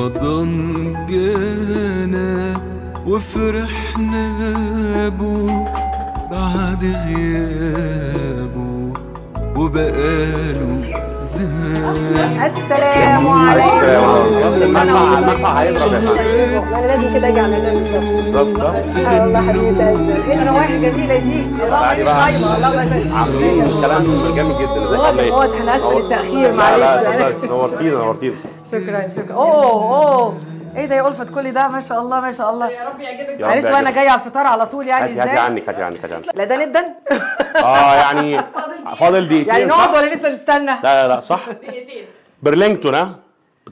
رمضان جانا وفرحنا بو بعد غيابه وبقاله زمان. السلام عليكم. انا لازم كده اجي على بالظبط. والله حبيبتي انا واحد جميله دي. والله صايمه والله عاملين كلام جامد جدا. واضح انا اسفه للتاخير معلش. نورتينا. شكرا. اوه ايه ده يا ألفت كل ده؟ ما شاء الله ما شاء الله. يا رب يعجبك. معلش وانا جايه على الفطار على طول يعني ازاي؟ هاتي عنك. لا ده ندن. يعني فاضل دقيقتين. يعني نقعد ولا لسه نستنى؟ لا صح. دقيقتين. برلينغتون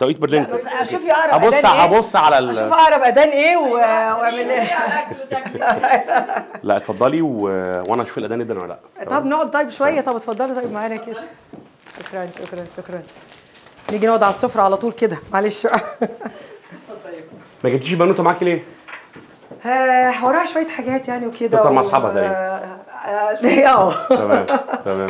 توقيت برلينغتون. شوفي اقرب اذان ايه؟ هبص على شوف اقرب اذان ايه واعمل ايه على الاكل شكلي. لا اتفضلي وانا اشوف الاذان ندن ولا لا. طب نقعد طيب شويه. طب اتفضلي طيب معانا كده. شكرا. نيجي نقعد على السفره على طول كده معلش. ما جبتيش بنوته معاكي ليه؟ وراها شويه حاجات يعني وكده. تفطر مع اصحابها تمام.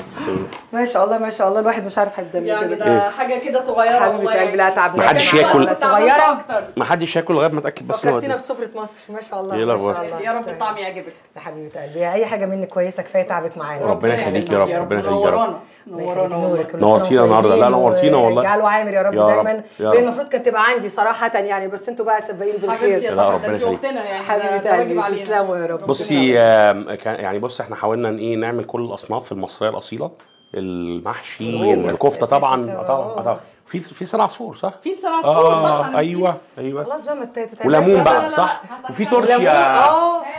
ما شاء الله الواحد مش عارف هيبدا يعني كده. ده حاجه كده صغيره حبيبه قلبي لا تعبنا. ما حدش ياكل صغيره. ما حدش ياكل لغايه ما اتاكد بس. فكرتينا في سفره مصر ما شاء الله. ايه الاخبار؟ يا رب الطعم يعجبك يا حبيبه قلبي. اي حاجه منك كويسه كفايه تعبك معانا. ربنا يخليك يا رب. ربنا يخليك يا رب. نورانا. نورتينا النهارده. لا نورتينا والله. جعله عامر يا رب دايما. المفروض كانت تبقى عندي صراحه يعني بس انتوا بقى سباقين بالخير. لا ربنا يخليك. حبيبتي واجب علينا. تسلموا يا رب. بصي يعني احنا حاولنا نعمل كل الاصناف المصريه الاصيله. المحشي الكفته طبعا في سلع عصفور صح؟ في سلع عصفور صح. ايوه خلاص بقى ما وليمون بقى صح؟ وفي ترشيا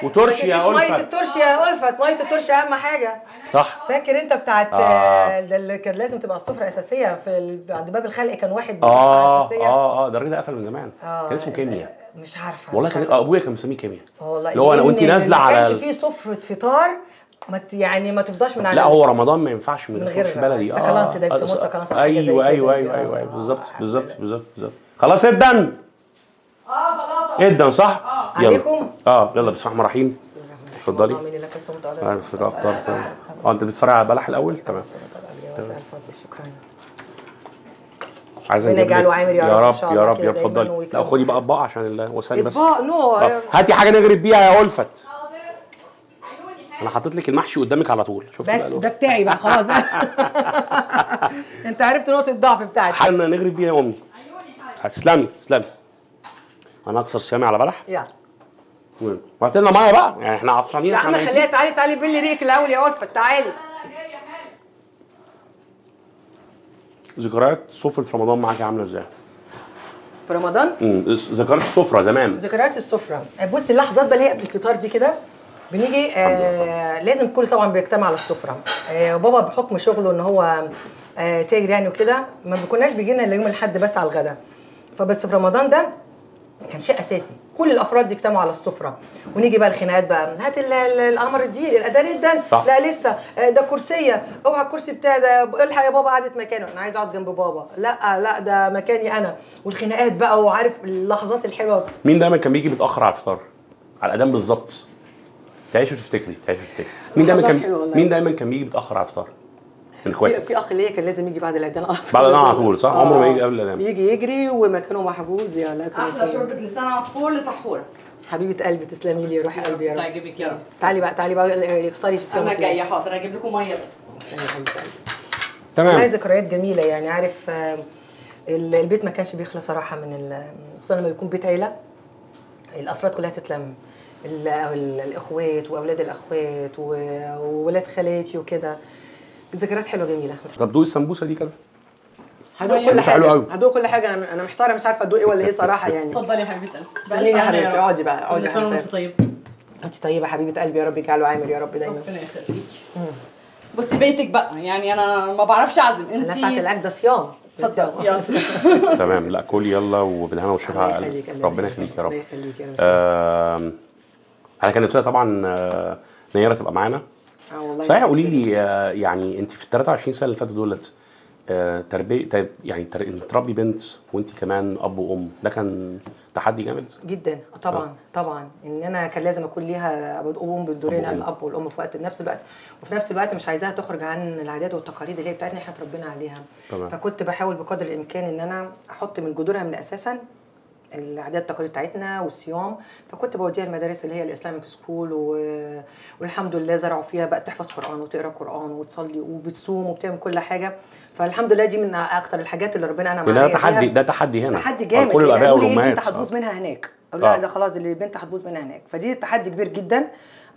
وترشيا ألفت. ميه الترشيا يا ألفت. ميه الترشيا اهم حاجه صح. فاكر انت بتاعت ده اللي كان لازم تبقى السفره اساسيه عند باب الخلق كان واحد اساسيه. ده الراجل ده قفل من زمان. كان اسمه كيمياء. مش عارفه والله كان ابويا كان مسميه كيمياء. والله اللي هو انا وانت نازله على ما كانش فيه سفره فطار ما تفضاش من على. لا هو رمضان ما ينفعش من غير بلدي. سكالانسي ده بيسموه سكالانسي. ايوه بالظبط. خلاص ادن. خلاص ادن صح. عليكم. يلا بسم الله الرحمن الرحيم. اتفضلي. افطار. انت بتتفرج على بلح الاول تمام. شكرا. عايزه نجيب يا رب اتفضلي. لا خدي بقى اطباق عشان وثاني بس. اطباق هاتي حاجه نغرب بيها يا ألفت. انا حاطط لك المحشي قدامك على طول. شفت بس ده بتاعي بقى خلاص. انت عرفت نقطه الضعف بتاعتي. حاجه نغرب بيها يا امي. تسلمي. انا اكسر صيامي على بلح. يلا وهات لنا ميه بقى يعني احنا عطشانين. يا عم خليها. تعالي بلي ريك الاول يا ألفت. تعالي. ذكريات سفرة رمضان معاكي عامله ازاي؟ في رمضان؟ ذكريات السفرة زمان. ذكريات السفرة. بصي اللحظات بقى اللي هي قبل الفطار دي كده بنيجي لازم الكل طبعا بيجتمع على السفرة. وبابا بحكم شغله ان هو تاجر يعني وكده ما بيكوناش بيجي لنا الا يوم الاحد بس على الغداء. فبس في رمضان ده كان شيء اساسي كل الافراد يجتمعوا على السفره ونيجي بقى الخناقات بقى. هات القمر الدين الادان الدن. لا لسه ده كرسيه. اوعى الكرسي بتاعي ده. الحق يا بابا قعدت مكانه. انا عايز اقعد جنب بابا. لا ده مكاني انا. والخناقات بقى وعارف اللحظات الحلوه. مين دايما كان بيجي متاخر على الفطار؟ على الاذان بالظبط. تعيش وتفتكري. مين دايما كان بيجي متاخر على الفطار؟ من اخواتك. في اخ ليا كان لازم يجي بعد الاذان على طول. بعد الاذان على طول صح؟ عمره ما يجي قبل الاذان. يجي يجري ومكانه محجوز. يا لا احلى شوربه لسان عصفور لسحور. حبيبه قلبي تسلمي لي. روحي قلبي يا رب. تعجبك يا رب. تعالي بقى اخسري في السمك. انا جايه حاضر اجيب لكم ميه بس. تمام. معايا ذكريات جميله يعني عارف. البيت ما كانش بيخلى صراحه خصوصا لما يكون بيت عيله. الافراد كلها تتلم. الاخوات واولاد الاخوات وولاد خالاتي وكده. ذكريات حلوه جميله. طب دوقي السمبوسه دي كده. هدوق كل حاجه. هدوق كل حاجه. انا محتاره مش عارفه ادوق ايه ولا ايه صراحه يعني. اتفضلي يا حبيبه قلبي. يا حبيبتي اقعدي بقى. اقعدي يا حبيبتي. طيب انت طيبه حبيبه قلبي يا رب يجعله عامر يا رب دايما. ربنا يخليكي. بصي بيتك بقى يعني انا ما بعرفش اعزم. انت ساعه الاكل ده صيام. اتفضلي يلا. تمام. لا كل يلا وبالهنا والشفا على قلبك. ربنا يخليك يا رب. ربنا يخليك يا رب. انا كان نفسي طبعا نيره تبقى معانا. صحيح قولي لي يعني انت في ال 23 سنه اللي فاتوا دولت تربيه يعني تربي بنت وانت كمان اب وام ده كان تحدي جامد جدا. طبعا ان انا كان لازم اكون ليها اب وام بالدورين الاب والام في نفس الوقت وفي نفس الوقت مش عايزاها تخرج عن العادات والتقاليد اللي هي بتاعتنا احنا اتربينا عليها. طبعا. فكنت بحاول بقدر الامكان ان انا احط من جذورها من اساسا العادات التقاليد بتاعتنا والصيام، فكنت بوديها المدارس اللي هي الاسلاميك سكول والحمد لله زرعوا فيها بقى تحفظ قران وتقرا قران وتصلي وبتصوم وبتعمل كل حاجه. فالحمد لله دي من اكتر الحاجات اللي ربنا انعم عليها. ده تحدي، ده تحدي هنا، تحدي جامد. كل الاباء والامهات البنت هتبوظ منها هناك، لا ده خلاص اللي البنت هتبوظ منها هناك. فدي تحدي كبير جدا.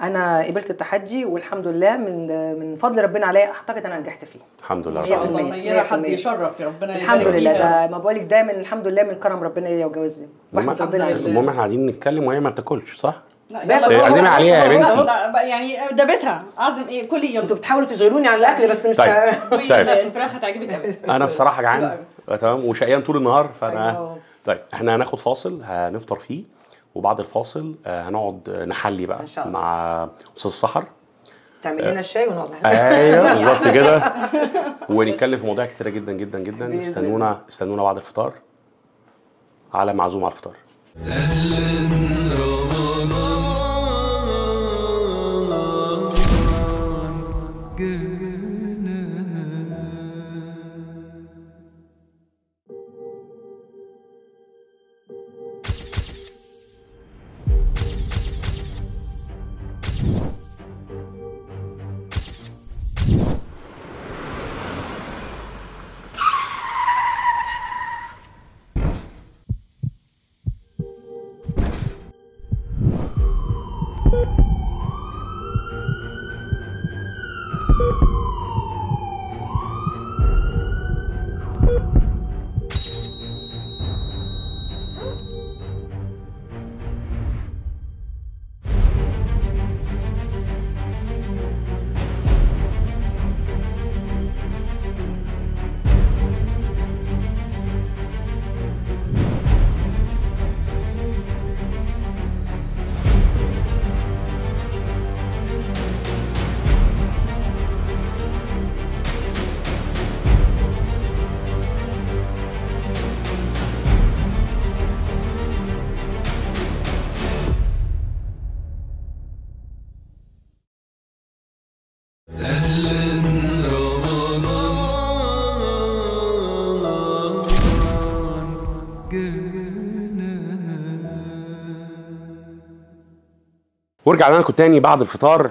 انا قبلت التحدي والحمد لله من فضل ربنا عليا اعتقد انا نجحت فيه الحمد لله. ان شاء الله نيره حد يشرف يا ربنا يبارك الحمد لله. ده ما بقولك ده من الحمد لله من كرم ربنا ليا وجوازي. واحمد ربنا عليه. المهم احنا قاعدين نتكلم وهي ما بتاكلش صح؟ لا قدمي عليها يا بنتي. لا يعني ده بيتها اعزم ايه كل يوم. انتوا بتحاولوا تشغلوني عن الاكل بس مش طيب. الفراخ هتعجبك قوي. انا الصراحه جعان تمام وشقيان طول النهار فانا طيب احنا هناخد فاصل هنفطر فيه، وبعد الفاصل هنقعد نحلي بقى مع استاذ سحر. تعمل لنا الشاي ونقعد ايوه بالظبط كده ونتكلم في مواضيع كتيره جدا جدا جدا. استنونا بعد الفطار على معزوم على الفطار. ورجعنا لكم تاني بعد الفطار.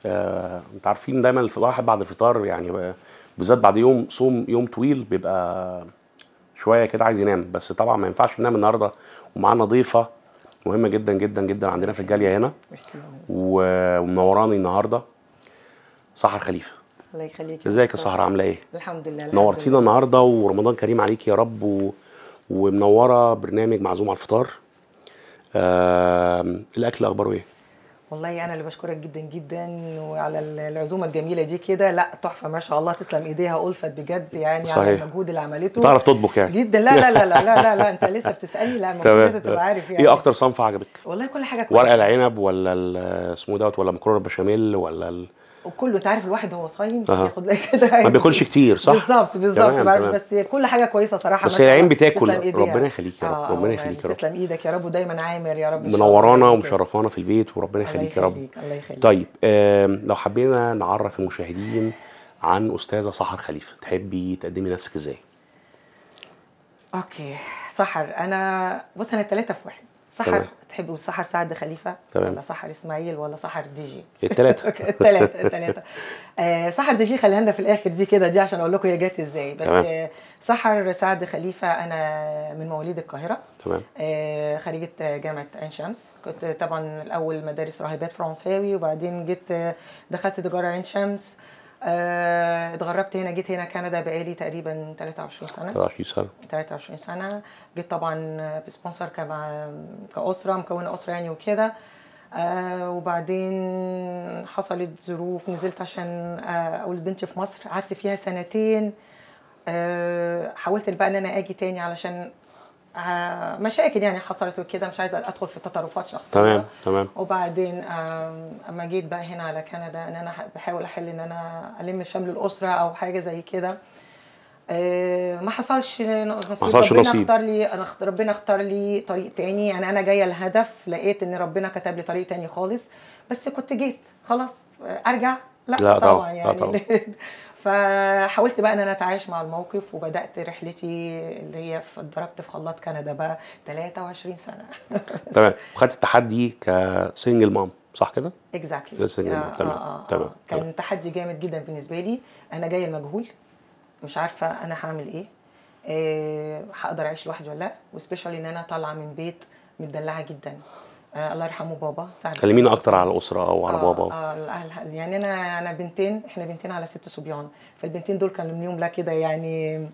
انت عارفين دايما الواحد بعد الفطار يعني بالذات بعد يوم صوم يوم طويل بيبقى شويه كده عايز ينام، بس طبعا ما ينفعش ننام النهارده ومعانا ضيفه مهمه جدا جدا جدا عندنا في الجاليه هنا ومنوراني النهارده سحر خليفه. الله يخليك. ازيك يا سحر عامله ايه؟ الحمد لله. نورتينا النهارده ورمضان كريم عليك يا رب ومنوره برنامج معزوم على الفطار. الاكل اخباره ايه؟ والله انا اللي بشكرك جدا جدا وعلى العزومه الجميله دي كده. لا تحفه ما شاء الله، تسلم ايديها ألفت بجد يعني صحيح. على المجهود اللي عملته. تعرف تطبخ يعني جدا. لا لا لا لا لا لا انت لسه بتسالني. لا المفروض تبقى عارف يعني. ايه اكتر صنف عجبك؟ والله كل حاجه كويسه. ورق العنب ولا اسمه دوت ولا مكرونه بشاميل ولا وكله انت عارف الواحد هو صايم ياخد لك كده ما بياكلش كتير صح؟ بالظبط ما بعرفش بس كل حاجه كويسه صراحه. بس العين بتاكل. ربنا يخليك يا رب. ربنا يخليك يا رب. تسلم ايدك يا رب ودايما عامر يا رب. منورانا ومشرفانا في البيت وربنا يخليك يا رب. الله يخليك. طيب لو حبينا نعرف المشاهدين عن استاذه سحر خليفه، تحبي تقدمي نفسك ازاي؟ اوكي سحر انا بص انا 3 في 1. سحر تحبوا سحر سعد خليفه ولا سحر اسماعيل ولا سحر دي جي؟ الثلاثه. الثلاثه. سحر دي جي خليها لنا في الاخر دي كده دي عشان اقول لكم هي جت ازاي. بس سحر سعد خليفه انا من مواليد القاهره. تمام. خريجه جامعه عين شمس. كنت طبعا الاول مدارس راهبات فرنساوي وبعدين جيت دخلت تجاره عين شمس. اتغربت هنا جيت هنا كندا بقالي تقريبا 23 سنه. 23 سنه. جيت طبعا بسبونسر كأسره مكونه اسره يعني وكده. وبعدين حصلت ظروف نزلت عشان اولد بنتي في مصر. قعدت فيها 2 سنين. حاولت بقى ان انا اجي تاني علشان مشاكل يعني حصلت وكده مش عايزه ادخل في تطرفات شخصيه. تمام. وبعدين اما جيت بقى هنا على كندا ان انا بحاول احل ان انا الم شمل الاسره او حاجه زي كده. ما حصلش نصيب. ربنا اختار لي طريق تاني. يعني انا جايه الهدف لقيت ان ربنا كتب لي طريق تاني خالص. بس كنت جيت خلاص ارجع لا طبعا يعني. فحاولت بقى ان انا اتعايش مع الموقف، وبدات رحلتي اللي هي اتدربت في خلاط كندا بقى 23 سنه. تمام. وخدت التحدي كسنجل مام صح كده؟ اكزاكتلي. تمام تمام. كان تحدي جامد جدا بالنسبه لي. انا جايه المجهول، مش عارفه انا هعمل ايه، هقدر اعيش لوحدي ولا لا، وسبيشالي ان انا طالعه من بيت متدلعه جدا. الله يرحمه بابا سعد. كلمينا اكتر على الاسره او على بابا. يعني انا بنتين، احنا بنتين على 6 صبيان، فالبنتين دول كانوا ليهم لا كده يعني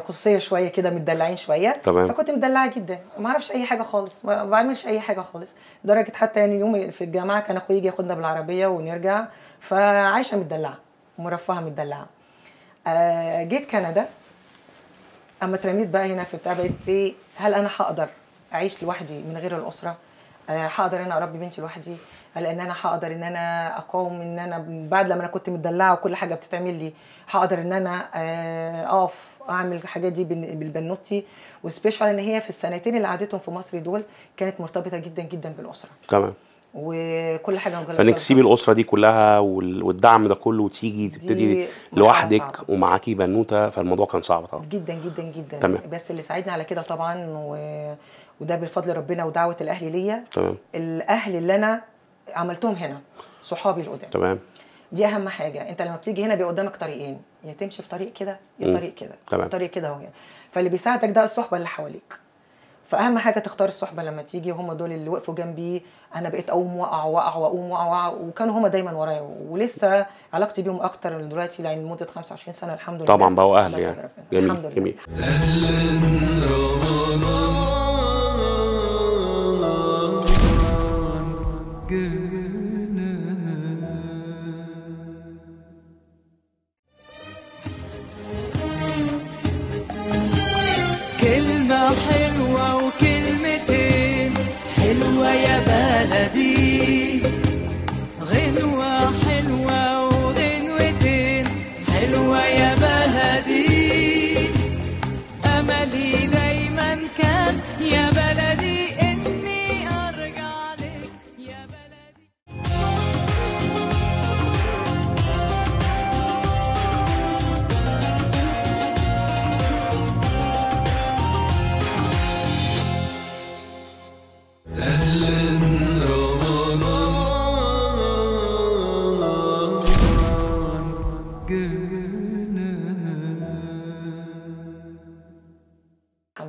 خصوصيه شويه كده، متدلعين شويه. تمام. فكنت مدلعه جدا، ما اعرفش اي حاجه خالص، ما بعملش اي حاجه خالص، لدرجه حتى يعني يوم في الجامعه كان اخويا يجي ياخدنا بالعربيه ونرجع، فعايشه متدلعه مرفهه متدلعه. جيت كندا، اما اترميت بقى هنا في بتاع، بقيت ايه، هل انا هقدر اعيش لوحدي من غير الاسره؟ هقدر انا اربي بنتي لوحدي؟ لان انا هقدر ان انا اقاوم ان انا بعد لما انا كنت مدلعه وكل حاجه بتتعمل لي، هقدر ان انا اقف اعمل الحاجات دي بالبنوتي؟ وسبيشال ان هي في السنتين اللي قعدتهم في مصر دول كانت مرتبطه جدا جدا بالاسره. تمام. وكل حاجه مجرد فانك تسيبي الاسره دي كلها والدعم ده كله وتيجي تبتدي لوحدك ومعاكي بنوته، فالموضوع كان صعب طبعا جدا جدا جدا. تمام. بس اللي ساعدني على كده طبعا وده بفضل ربنا ودعوه الاهل ليا. تمام. الاهل اللي انا عملتهم هنا، صحابي القدام. تمام. دي اهم حاجه. انت لما بتيجي هنا بيبقى قدامك طريقين، يا تمشي في طريق كده يا طريق كده. تمام. طريق كده اهو. فاللي بيساعدك ده الصحبه اللي حواليك. فاهم حاجه تختار الصحبه لما تيجي، وهم دول اللي وقفوا جنبي. انا بقيت اقوم واقع واقوم واقع، وكانوا هم دايما ورايا، ولسه علاقتي بيهم اكتر من دلوقتي يعني لمده 25 سنه الحمد لله. طبعا بقوا اهل يعني. جميل الحمد لله. جميل. كلمة حلوة وكلمتين حلوة يا بلدي، غنوة حلوة وغنوتين حلوة يا بلدي، أملي دايما كان يا بلدي إني أرجع لك يا بلدي.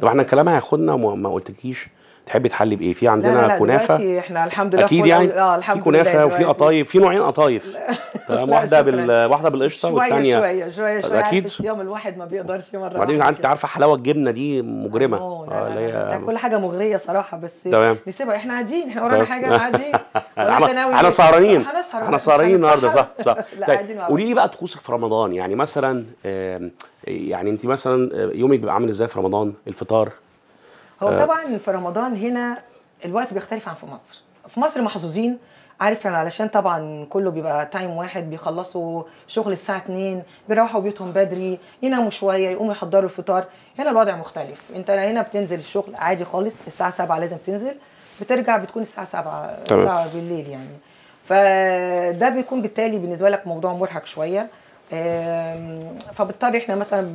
طب احنا الكلام هياخدنا ما قلتلكيش تحبي تحلي بايه؟ في عندنا لا كنافه. احنا الحمد لله اكيد يعني. الحمد في كنافه لله وفي قطايف، في نوعين قطايف. واحده واحده بالقشطه والثانيه شويه اكيد. في الصيام الواحد ما بيقدرش مره. وبعدين انت عارفه حلاوه الجبنه دي مجرمه. اللي هي كل حاجه مغريه صراحه، بس نسيبها. احنا قاعدين، احنا ورانا حاجه قاعدين. احنا سهرانين. احنا سهرانين النهارده صح. طيب قولي لي بقى طقوسك في رمضان، يعني مثلا يعني انت مثلا يومك بيبقى عامل ازاي في رمضان؟ الفطار هو طبعا في رمضان هنا الوقت بيختلف عن في مصر. في مصر محظوظين، عارف، علشان طبعا كله بيبقى تايم واحد، بيخلصوا شغل الساعه 2 بيروحوا بيوتهم بدري، يناموا شويه يقوموا يحضروا الفطار. هنا الوضع مختلف. انت هنا بتنزل الشغل عادي خالص الساعه 7 لازم تنزل، بترجع بتكون الساعه 7 بالليل يعني. فده بيكون بالتالي بالنسبه لك موضوع مرهق شويه. فبالتالي احنا مثلا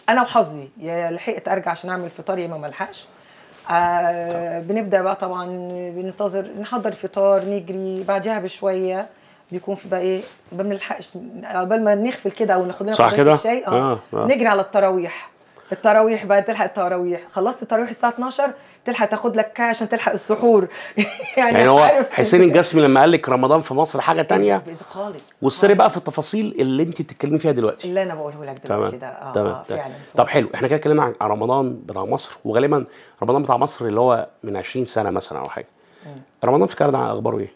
انا وحظي يا لحقت ارجع عشان اعمل الفطار يا اما ما الحقش. بنبدا بقى طبعا بننتظر نحضر الفطار، نجري بعدها بشويه بيكون في بقى ايه، ما بنلحقش قبل ما نغفل كده او ناخد لنا كوبايه الشاي. نجري على التراويح بقى، تلحق التراويح. خلصت التراويح الساعه 12 تلحق تاخد لك كاي عشان تلحق السحور. يعني هو حسين الجسمي لما قال لك رمضان في مصر حاجه ثانيه خالص. والسر بقى في التفاصيل اللي انت بتتكلمي فيها دلوقتي اللي انا بقوله لك دلوقتي ده. فعلا. طب حلو، احنا كده اتكلمنا عن رمضان بتاع مصر، وغالبا رمضان بتاع مصر اللي هو من 20 سنه مثلا او حاجه. رمضان في كندا اخباره ايه؟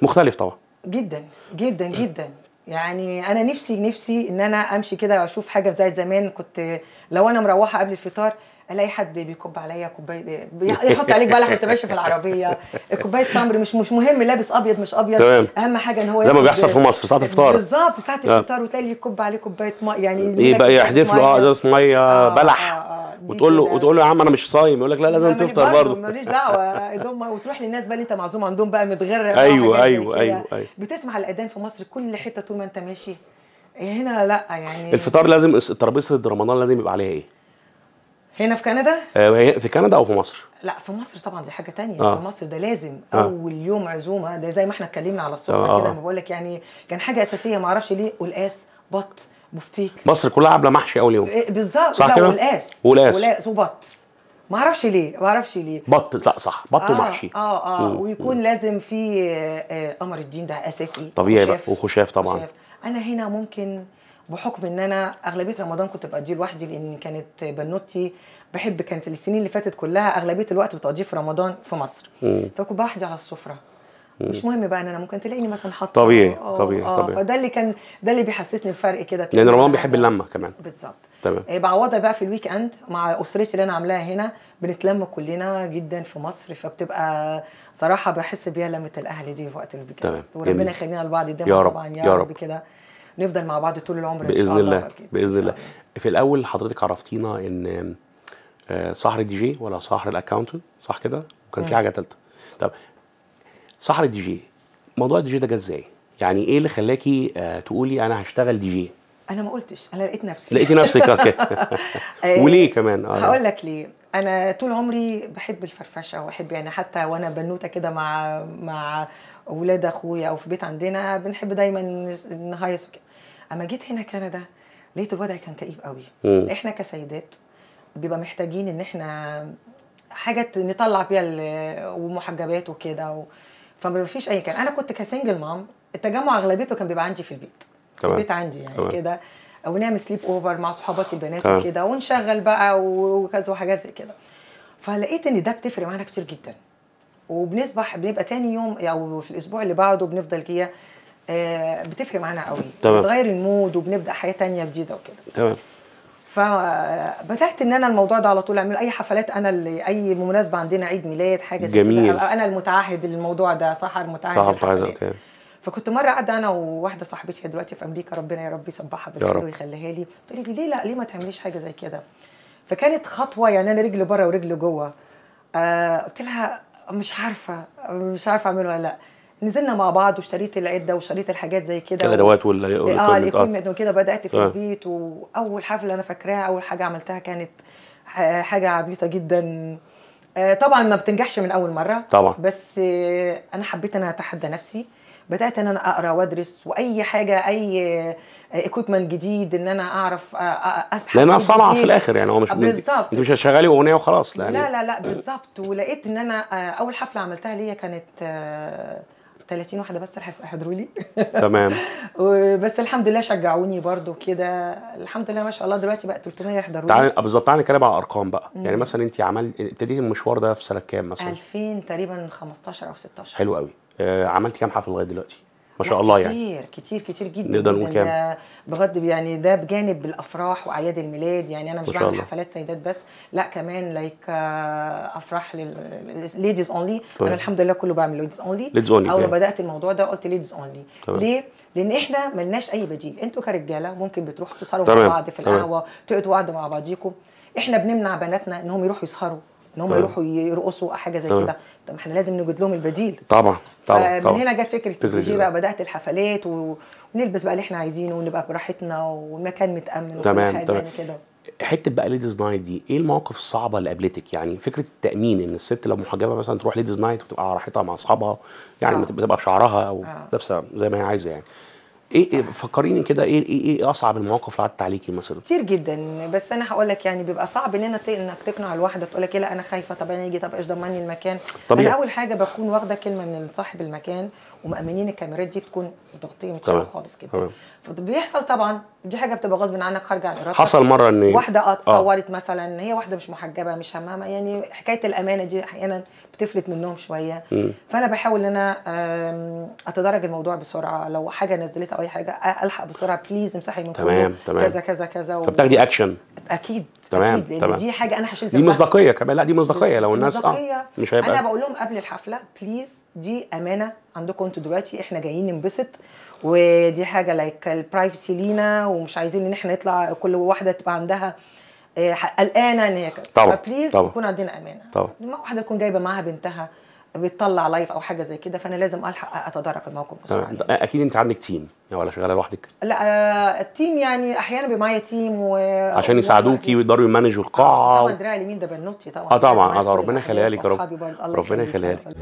مختلف طبعا جدا جدا جدا. يعني انا نفسي ان انا امشي كده واشوف حاجه زي زمان. كنت لو انا مروحه قبل الفطار الاقي حد بيكب عليا كوبايه، يحط عليك بلح وانت ماشي في العربيه، كوبايه تمر، مش مهم لابس ابيض مش ابيض. تمام. اهم حاجه ان هو زي ما بيحصل في مصر ساعه الفطار. بالظبط ساعه الفطار، وتلاقي اللي يكب عليه كوبايه ميه، يعني ايه بقى يحدف له ازازه ميه بلح وتقول له يا عم انا مش صايم، يقول لك لا لازم تفطر برضه. ماليش دعوه. وتروح للناس بقى اللي انت معزوم عندهم بقى متغرق. ايوه. بتسمع الاذان في مصر كل حته طول ما انت ماشي. هنا لا يعني. الفطار لازم ترابيزه رمضان لازم يبقى عليها ايه؟ هنا في كندا؟ في كندا او في مصر؟ لا في مصر طبعا دي حاجه تانية. في مصر ده لازم اول يوم عزومه، ده زي ما احنا اتكلمنا على السفره كده، ما بقول لك يعني كان حاجه اساسيه، ما اعرفش ليه، قلقاس، بط، بفتيك. مصر كلها عامله محشي اول يوم. بالظبط. صح كده؟ قلقاس وبط، ما اعرفش ليه. بط، لا صح، بط ومحشي. ويكون لازم في قمر الدين، ده اساسي طبيعي بقى، وخشاف طبعا. انا هنا ممكن بحكم ان انا اغلبيه رمضان كنت بقضيه لوحدي، لان كانت بنوتي كانت السنين اللي فاتت كلها اغلبيه الوقت بتقضيه في رمضان في مصر. فكنت بحضي على السفره. مش مهم بقى ان انا ممكن تلاقيني مثلا حاطه طبيعي. فده اللي بيحسسني الفرق كده، لان رمضان بيحب اللمه كمان. بالظبط. تمام. بعوضها بقى في الويك اند مع اسرتي اللي انا عاملاها هنا، بنتلم كلنا جدا في مصر، فبتبقى صراحه بحس بيها لمه الاهل دي في وقت الويك اند. وربنا يخلينا لبعض دايما طبعا يا رب كده، نفضل مع بعض طول العمر باذن الله. باذن الله. في الاول حضرتك عرفتينا ان سحر الدي جي ولا سحر الاكاونتنت، صح كده؟ وكان في حاجه ثالثه. طب سحر الدي جي، موضوع الدي جي ده جه ازاي؟ يعني ايه اللي خلاكي تقولي انا هشتغل دي جي؟ انا ما قلتش، انا لقيتي نفسك اوكي. وليه كمان؟ هقول لك ليه. انا طول عمري بحب الفرفشه، واحب يعني حتى وانا بنوته كده مع اولاد اخويا او في بيت عندنا بنحب دايما نهيص وكده. اما جيت هنا كندا لقيت الوضع كان كئيب قوي. احنا كسيدات بيبقى محتاجين ان احنا حاجه نطلع بيها ومحجبات وكده فما فيش اي كان. انا كنت كسنجل مام، التجمع اغلبيته كان بيبقى عندي في البيت. في البيت عندي يعني كده، او نعمل سليب اوفر مع صحباتي البنات وكده، ونشغل بقى وكذا وحاجات زي كده. فلقيت ان ده بتفرق معانا كتير جدا، بنبقى تاني يوم او في الاسبوع اللي بعده بنفضل كده بتفرق معانا قوي، بتغير المود وبنبدا حياه تانية جديده وكده. تمام. فبدات ان انا الموضوع ده على طول اعمل اي حفلات، انا اللي اي مناسبه عندنا عيد ميلاد حاجه زي كده انا المتعهد للموضوع ده. سحر متعهد اوكي. فكنت مره قاعده انا وواحده صاحبتي دلوقتي في امريكا، ربنا يا رب يصبحها بالخير ويخليها لي، تقول لي ليه ما تعمليش حاجه زي كده؟ فكانت خطوه يعني انا رجل بره ورجل جوه. قلت لها مش عارفه اعمله ولا لا. نزلنا مع بعض واشتريت العده واشتريت الحاجات زي كده، الادوات والاكويبمنت وكده. بدات في البيت، واول حفله انا فاكراها، اول حاجه عملتها كانت حاجه عبيطه جدا. طبعا ما بتنجحش من اول مره طبعا، بس انا حبيت ان انا اتحدى نفسي. بدات ان انا اقرا وادرس، واي حاجه اي ايكويبمنت جديد ان انا اعرف ابحث، لانها صنعه في الاخر يعني. هو مش بالظبط، انت مش هتشغلي اغنيه وخلاص. لا بالظبط. ولقيت ان انا اول حفله عملتها ليا كانت 30 واحده بس حضروا لي. تمام. بس الحمد لله شجعوني برضو كده، الحمد لله ما شاء الله دلوقتي بقى 300 يحضروا لي. تعالى بالظبط، تعالى نتكلم على ارقام بقى. يعني مثلا انت ابتديتي المشوار ده في سنه كام مثلا؟ 2000 تقريبا 15 او 16. حلو قوي. عملتي كام حفله لغايه دلوقتي؟ ما شاء الله يعني كتير جدا. نقدر نقول كام؟ بغض يعني ده بجانب الافراح واعياد الميلاد، يعني انا مش بعمل حفلات سيدات بس، لا كمان لايك افراح للليديز اونلي. انا الحمد لله كله بعمل ليديز اونلي. اول ما بدات الموضوع ده قلت ليديز اونلي. ليه؟ لان احنا ملناش اي بديل. انتوا كرجاله ممكن بتروحوا تسهروا مع بعض في القهوه، تقعدوا قعده مع بعضيكم. احنا بنمنع بناتنا انهم يروحوا يسهروا، ان هم يروحوا يرقصوا حاجه زي كده. طب احنا لازم نوجد لهم البديل. طبعا. من هنا جت فكره الدي جي بقى. بدات الحفلات ونلبس بقى اللي احنا عايزينه ونبقى براحتنا والمكان متامن وكل حاجه يعني كده. حته بقى ليديز نايت دي، ايه المواقف الصعبه اللي قابلتك؟ يعني فكره التامين، ان الست لو محجبه مثلا تروح ليديز نايت وتبقى على راحتها مع اصحابها، يعني بتبقى بشعرها او لابسه زي ما هي عايزه يعني. ايه فكريني كده، ايه اصعب المواقف اللي عدت عليكي مثلا؟ كتير جدا، بس انا هقول لك يعني بيبقى صعب انك تقنع الواحده تقول لك لا انا خايفه، طب انا يجي، طب ايش ضمني المكان. طبيعي. انا اول حاجه بكون واخده كلمه من صاحب المكان ومأمنين الكاميرات دي بتكون متغطيه متشابه خالص كده. فبيحصل طبعا دي حاجه بتبقى غصب عنك خارجه عن ارادتك. حصل مره ان واحده اتصورت مثلا، هي واحده مش محجبه مش همامه، يعني حكايه الامانه دي احيانا بتفلت منهم شويه. فانا بحاول ان انا اتدرج الموضوع بسرعه، لو حاجه نزلتها او اي حاجه الحق بسرعه، بليز امسحي من تمام كذا كذا كذا فبتاخدي اكشن. اكيد تمام. لان دي حاجه انا هشيل دي مصداقيه كمان. لا دي مصداقيه لو الناس مش هيبقى. انا بقول لهم قبل الحفله بليز دي امانه عندكم انتوا دلوقتي، احنا جايين ننبسط، ودي حاجه لايك البرايفسي لينا، ومش عايزين ان احنا نطلع كل واحده تبقى عندها قلقانه ان هي كذا. طبعا فبليز يكون عندنا امانه. طبعا لما واحده تكون جايبه معاها بنتها بتطلع لايف او حاجه زي كده، فانا لازم الحق اتدارك الموقف بسرعه. تمام. اكيد انت عندك تيم ولا شغاله لوحدك؟ لا التيم يعني احيانا بيبقى معايا تيم عشان يساعدوكي ويقدروا يمانجوا القاعه طبعا دراعي اليمين ده بنوتي طبعا. طبعا ربنا يخليها لك يا رب. ربنا يخليها لك.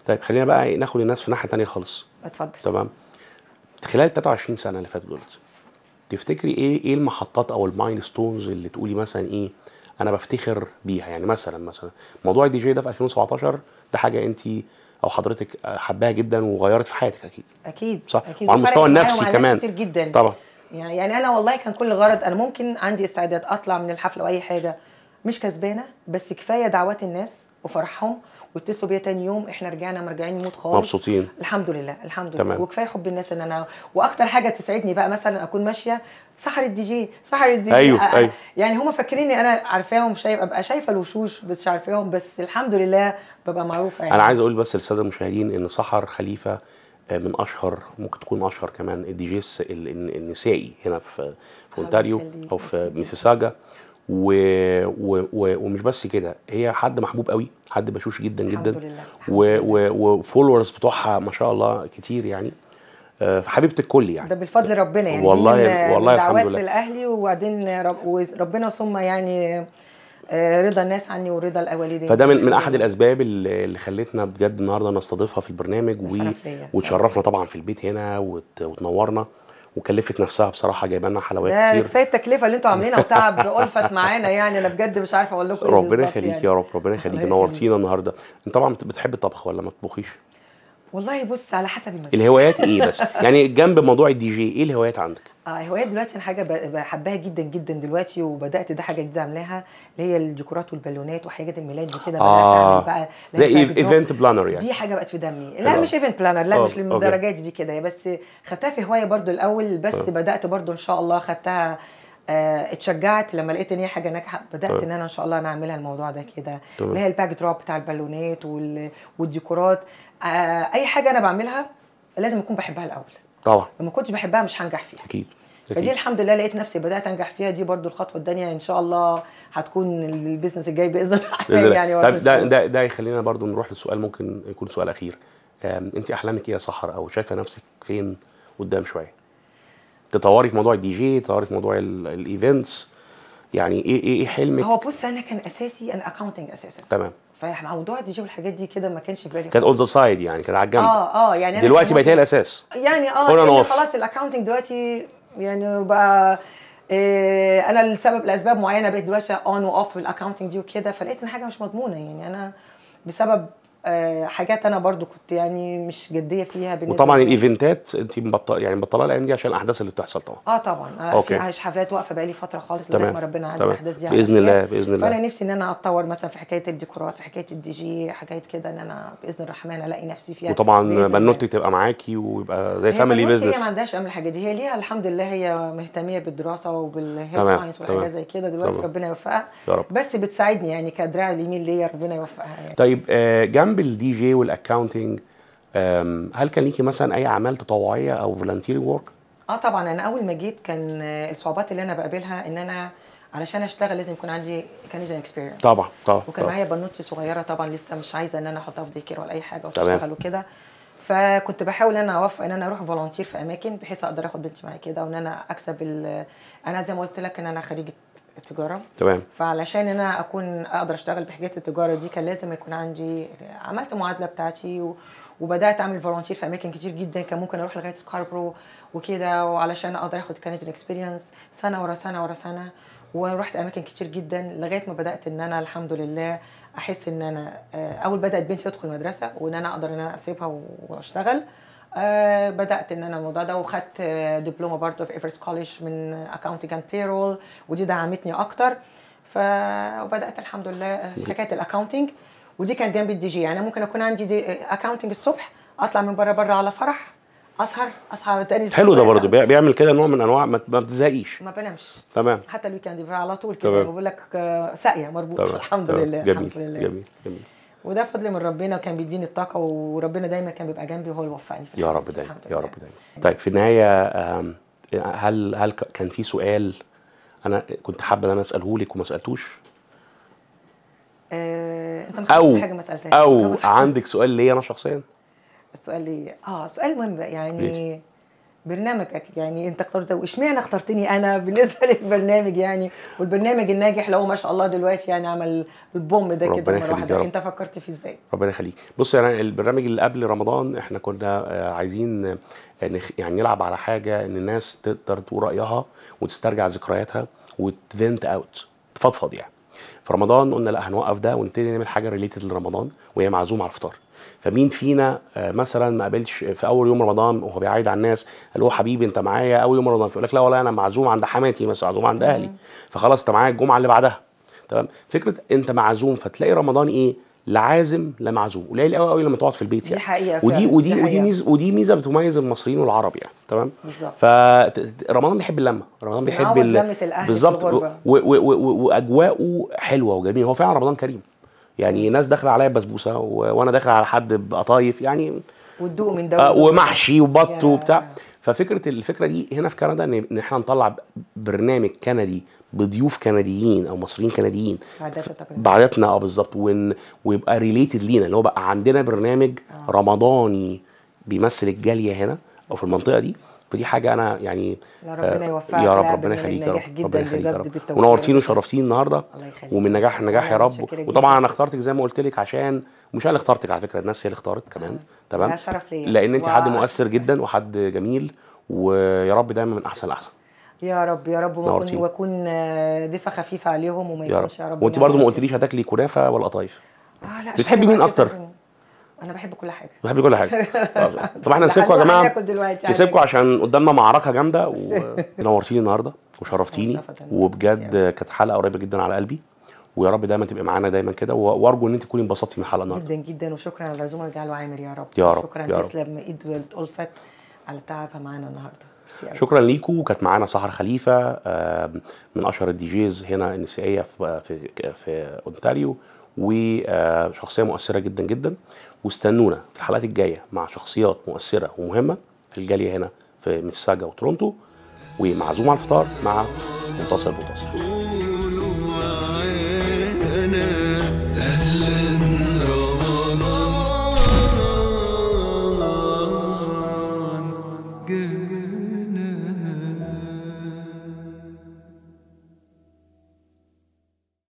طيب خلينا بقى ناخد الناس في ناحيه ثانيه خالص. اتفضل. تمام. خلال 23 سنه اللي فاتوا دولت، تفتكري ايه المحطات او المايلستونز اللي تقولي مثلا ايه انا بفتخر بيها؟ يعني مثلا موضوع الدي جي ده في 2017 ده حاجه انت او حضرتك حباها جدا وغيرت في حياتك اكيد. اكيد صح. أكيد. وعلى المستوى النفسي كمان كتير جدا طبعا. يعني انا والله كان كل غرض انا ممكن عندي استعداد اطلع من الحفله او اي حاجه مش كسبانه، بس كفايه دعوات الناس وفرحهم واتصلوا بيا تاني يوم احنا رجعنا مرجعين موت خالص مبسوطين الحمد لله الحمد لله. تمام. وكفايه حب الناس ان انا واكتر حاجه تسعدني بقى مثلا اكون ماشيه سحر الدي جي سحر الدي جي. أيوه. يعني هم فاكريني انا عارفاهم ابقى شايفه الوشوش بس مش عارفاهم، بس الحمد لله ببقى معروفه يعني. انا عايز اقول بس للساده المشاهدين ان سحر خليفه من اشهر ممكن تكون اشهر كمان الدي جيز النسائي هنا في اونتاريو او في ميسيساجا ومش بس كده، هي حد محبوب قوي، حد بشوش جدا جدا وفولورز بتوعها ما شاء الله كتير يعني، حبيبه الكل يعني. ده بالفضل ربنا يعني. والله الحمد لله. دعوات الاهلي وبعدين ربنا ثم يعني رضا الناس عني ورضا الوالدين. فده من احد الاسباب اللي خلتنا بجد النهارده نستضيفها في البرنامج وتشرفنا طبعا في البيت هنا وتنورنا، وكلفت نفسها بصراحه جايبه لنا حلويات كتير. ده كفايه التكلفه اللي انتوا عاملينها وتعب ألفت معانا يعني. انا بجد مش عارفه اقول لكم ايه. ربنا يخليك يا رب. ربنا يخليك. نورتينا النهارده. انت طبعا بتحب الطبخ ولا ما بتطبخيش؟ والله بص على حسب المزاج. الهوايات ايه بس يعني جنب موضوع الدي جي ايه الهوايات عندك؟ هوايات دلوقتي انا حاجه بحبها جدا جدا دلوقتي، وبدات ده حاجه جديده اعملها اللي هي الديكورات والبالونات وحاجات الميلاد دي كده. بدات اعمل بقى زي ايفنت بلانر يعني. دي حاجه بقت في دمي. لا مش ايفنت بلانر، لا مش للدرجات دي كده، بس خدتها في هوايه برضو الاول، بس بدات برضو ان شاء الله خدتها اتشجعت لما لقيت ان هي حاجه ناجحه، بدات ان انا ان شاء الله انا اعملها الموضوع ده كده، اللي هي الباك دروب بتاع البالونات والديكورات. اي حاجه انا بعملها لازم اكون بحبها الاول طبعا. لما كنتش بحبها مش هنجح فيها اكيد. فدي الحمد لله لقيت نفسي بدات انجح فيها. دي برضو الخطوه الثانيه ان شاء الله هتكون البيزنس الجاي باذن الله يعني. طيب ده يخلينا برضو نروح للسؤال ممكن يكون سؤال اخير. انت احلامك ايه يا سحر، او شايفه نفسك فين قدام شويه؟ تطوري في موضوع الدي جي، تطوري في موضوع الايفنتس، يعني ايه حلمك؟ هو بص انا كان اساسي انا اكاونتنج اساسا. تمام. فموضوع الدي جي والحاجات دي كده ما كانش في بالي. كانت اون ذا سايد يعني، كانت على الجنب. يعني دلوقتي بقت هي الاساس يعني. يعني خلاص الاكاونتنج دلوقتي يعني بقى انا لسبب لاسباب معينه بقيت دلوقتي اون واوف في الاكاونتنج دي وكده، فلقيت ان حاجه مش مضمونه يعني. انا بسبب حاجات انا برضو كنت يعني مش جديه فيها. وطبعا الايفنتات انت مبطله الايام دي عشان الاحداث اللي بتحصل طبعا. طبعا في حفلات واقفه بقالي فتره خالص لغايه ما ربنا عاد الاحداث دي باذن الله باذن الله. فانا نفسي ان انا اتطور مثلا في حكايه الديكورات، في حكايه الدي جي، حاجات كده ان انا باذن الرحمن الاقي نفسي فيها. وطبعا بنوتك تبقى معاكي ويبقى زي فاميلي بزنس. هي ما عندهاش اعمل الحاجات دي، هي ليها الحمد لله هي مهتميه بالدراسه وبالهيلث ساينس والحاجات زي كده دلوقتي. ربنا يوفقها بس بتساعدني يعني كدراع اليمين ليا، ربنا يوفقها يعني. طيب جنب الدي جي الاكاونتنج هل كان ليكي مثلا اي اعمال تطوعيه او فولنتير وورك؟ طبعا انا اول ما جيت كان الصعوبات اللي انا بقابلها ان انا علشان اشتغل لازم يكون عندي كانيديان اكسبيرينس. طبعا طبعا. وكان معايا بنوتي صغيره طبعا لسه مش عايزه ان انا احطها في ديكير ولا اي حاجه تمام. وتشتغل وكده. فكنت بحاول ان انا اوفق ان انا اروح فولunteer في اماكن بحيث اقدر اخد بنتي معايا كده وان انا اكسب انا زي ما قلت لك ان انا خريجه تجاره. تمام. فعلشان انا اكون اقدر اشتغل بحاجه التجاره دي كان لازم يكون عندي عملت معادله بتاعتي وبدات اعمل فولunteer في اماكن كتير جدا. كان ممكن اروح لغايه سكاربرو وكده وعلشان اقدر اخد كانيديان اكسبيرينس سنه ورا سنه ورا سنه. ورحت اماكن كتير جدا لغايه ما بدات ان انا الحمد لله احس ان انا اول بدات بنتي تدخل المدرسه وان انا اقدر ان انا اسيبها واشتغل. بدات ان انا الموضوع ده وخدت دبلومه برضه في ايفرست كوليج من اكاونتنج اند بيرول ودي دعمتني اكتر. وبدات الحمد لله حكايه الاكاونتنج ودي كانت جنب الدي جي. يعني ممكن اكون عندي اكاونتنج الصبح اطلع من بره على فرح اسهر اصحى تاني. حلو ده برضه بيعمل كده نوع من انواع ما بتزهقيش. ما بنامش. تمام. حتى الويكند على طول كده بقول لك ساقيه مربوط. الحمد لله. جميل. الحمد لله. جميل جميل. وده فضل من ربنا وكان بيديني الطاقه وربنا دايما كان بيبقى جنبي وهو اللي وفقني في يا رب دايما يا رب دايما. طيب في النهايه هل كان في سؤال انا كنت حابه ان انا اساله لك وما سالتوش؟ انت ما سالتش حاجه ما سالتهاش او عندك سؤال ليا انا شخصيا؟ السؤال لي سؤال مهم يعني برنامجك يعني انت اخترته واشمعنى اخترتني انا بالنسبه للبرنامج يعني والبرنامج الناجح لو ما شاء الله دلوقتي يعني عمل البوم ده كده مره واحده. انت فكرت فيه ازاي؟ ربنا يخليك. بص يعني البرنامج اللي قبل رمضان احنا كنا عايزين يعني نلعب على حاجه ان الناس تقدر تقول رايها وتسترجع ذكرياتها وتفنت اوت تفضفض يعني. في رمضان قلنا لا هنوقف ده ونبتدي نعمل حاجه ريليتد لرمضان وهي معزومه على الفطار. فمين فينا مثلا ما قابلش في اول يوم رمضان وهو بيعايد على الناس قال له حبيبي انت معايا اول يوم رمضان فيقول لك لا والله انا معزوم عند حماتي مثلا معزوم عند اهلي فخلاص انت معايا الجمعه اللي بعدها. تمام. فكره انت معزوم فتلاقي رمضان ايه لا عازم لا معزوم قليل قوي قوي لما تقعد في البيت يعني. دي حقيقه ودي ميزه بتميز المصريين والعرب يعني. تمام. بالظبط. فرمضان بيحب اللمه رمضان بيحب لمه الاهل بالظبط واجواءه حلوه وجميله. هو فعلا رمضان كريم يعني. ناس داخله عليا بسبوسه وانا داخل على حد بقطايف يعني وتدوق من ده ومحشي وبط وبتاع. الفكره دي هنا في كندا ان احنا نطلع برنامج كندي بضيوف كنديين او مصريين كنديين بعاداتنا بالظبط ويبقى ريليتد لينا اللي هو بقى عندنا برنامج رمضاني بيمثل الجاليه هنا او في المنطقه دي. فدي حاجه انا يعني ربنا يوفقك يا رب ربنا يخليك يا رب ربنا يخليك يا رب ونورتيني وشرفتيني النهارده ومن نجاح لنجاح يا رب. وطبعا انا اخترتك زي ما قلت لك عشان مش انا اللي اخترتك على فكره الناس هي اللي اختارت كمان. تمام. شرف ليا لان انت حد مؤثر جدا وحد جميل ويا رب دايما من احسن لاحسن. يا رب يا رب واكون ضيفه خفيفه عليهم وما يكونش يا رب. وانت برضو ما قلتليش هتاكلي كنافه ولا قطايف؟ لا بتحبي مين اكتر؟ انا بحب كل حاجه. بحب كل حاجه. طب احنا نسيبكم يا جماعه نسيبكم عشان قدامنا معركه جامده ونورتيني النهارده وشرفتيني وبجد كانت حلقه قريبه جدا على قلبي ويا رب دايما تبقى معانا دايما كده وارجو ان انت تكوني انبسطتي من الحلقه النهارده جدا جدا. وشكرا على العزومه رجال وعامر يا رب. يا رب شكرا تسلم ايد ألفت على تعبها معانا النهارده. شكرا ليكم. وكانت معانا سحر خليفه من اشهر الدي جيز هنا النسائيه في اونتاريو وشخصيه مؤثره جدا جدا. واستنونا في الحلقات الجايه مع شخصيات مؤثره ومهمه في الجاليه هنا في ميسيساجا وتورونتو ومعزوم على الفطار مع منتصر.